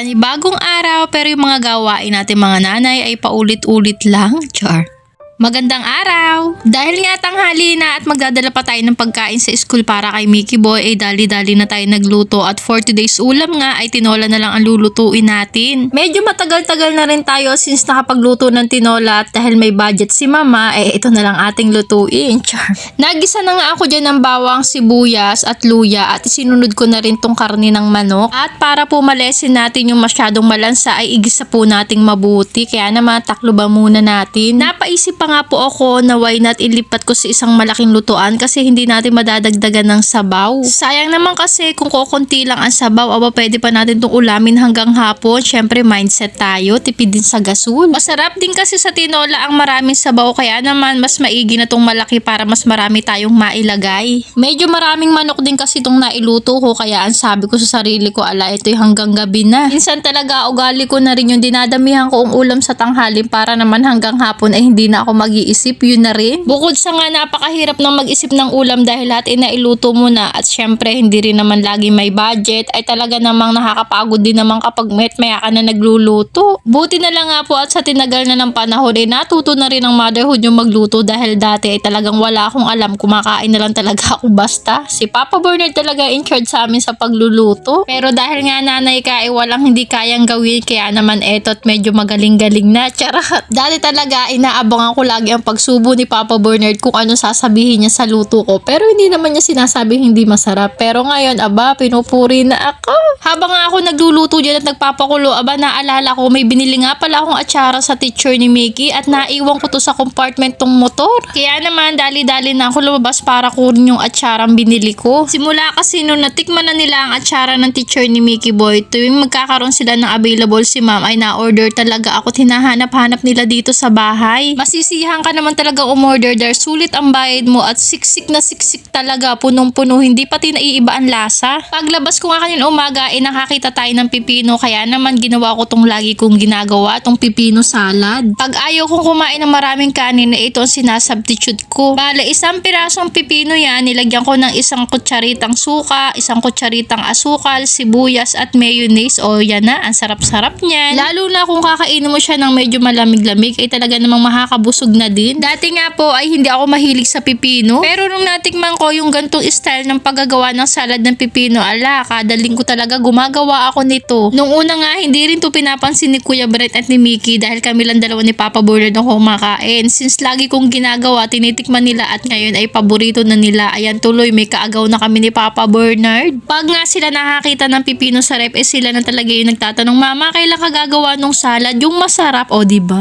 Panibagong araw pero yung mga gawain natin mga nanay ay paulit-ulit lang. Char. Magandang araw! Dahil nga tanghali na at magdadala pa tayo ng pagkain sa school para kay Mickey Boy ay dali-dali na tayo nagluto at for today's ulam nga ay tinola na lang ang lulutuin natin. Medyo matagal-tagal na rin tayo since nakapagluto ng tinola at dahil may budget si mama ito na lang ating lutuin. Char. Nagisa na nga ako dyan ng bawang, sibuyas at luya at isinunod ko na rin tong karne ng manok at para po malesin natin yung masyadong malansa ay igisa po nating mabuti kaya naman takloban muna natin. Napaisip pa nga po ako na why not ilipat ko sa isang malaking lutuan kasi hindi natin madadagdagan ng sabaw. Sayang naman kasi kung kukunti lang ang sabaw, pwede pa natin itong ulamin hanggang hapon. Syempre mindset tayo, tipid din sa gasol. Masarap din kasi sa tinola ang maraming sabaw kaya naman mas maigi na itong malaki para mas marami tayong mailagay. Medyo maraming manok din kasi itong nailuto ko kaya ang sabi ko sa sarili ko ito'y hanggang gabi na. Minsan talaga ugali ko na rin yung dinadamihan ko ang ulam sa tanghali para naman hanggang hapon ay hindi na ako mag-iisip, yun na rin. Bukod sa nga napakahirap ng mag-isip ng ulam dahil lahat ay nailuto mo na at syempre hindi rin naman lagi may budget ay talaga namang nakakapagod din naman kapag maya ka na nagluluto. Buti na lang nga po at sa tinagal na ng panahon ay natuto na rin ang motherhood yung magluto dahil dati ay talagang wala akong alam, kumakain na lang talaga ako basta. Si Papa Bernard talaga in charge sa amin sa pagluluto. Pero dahil nga nanay ka ay walang hindi kayang gawin kaya naman eto't medyo magaling-galing na. Charot. Dati talaga inaabangan ko lagi ang pagsubo ni Papa Bernard kung ano sasabihin niya sa luto ko. Pero hindi naman niya sinasabing hindi masarap. Pero ngayon, pinupuri na ako. Habang nga ako nagluluto dyan at nagpapakulo, naalala ko may binili nga pala akong atsara sa teacher ni Mickey at naiwan ko to sa compartment tong motor. Kaya naman, dali-dali na ako lumabas para kunin yung atsarang binili ko. Simula kasi nung natikman na nila ang atsara ng teacher ni Mickey Boy, tuwing magkakaroon sila ng available si ma'am ay na-order talaga ako at hinahanap-hanap nila dito sa bahay. Masisiyahan ka naman talaga umorder dahil sulit ang bayad mo at siksik na siksik talaga, punong-puno, hindi pati naiiba ang lasa. Paglabas ko nga kanina umaga nakakita tayo ng pipino kaya naman ginawa ko tong lagi kong ginagawa, tong pipino salad. Pag ayaw kong kumain ng maraming kanin ito ang sinasubstitute ko. Bale, isang pirasong pipino yan, nilagyan ko ng isang kutsaritang suka, isang kutsaritang asukal, sibuyas at mayonnaise. Yan na, ang sarap-sarap niyan. Lalo na kung kakainin mo siya ng medyo malamig-lamig ay talaga namang makakabusog na din. Dati nga po ay hindi ako mahilig sa pipino. Pero nung natikman ko yung gantong style ng paggagawa ng salad ng pipino, kada linggo talaga gumagawa ako nito. Nung una nga hindi rin to pinapansin ni Kuya Brett at ni Mickey dahil kami lang dalawa ni Papa Bernard ang kumakain. Since lagi kong ginagawa, tinitikman nila at ngayon ay paborito na nila. Ayan tuloy, may kaagaw na kami ni Papa Bernard. Pag nga sila nakakita ng pipino sa rep, sila na talaga yung nagtatanong, Mama, kailan ka gagawa nung salad? Yung masarap, diba?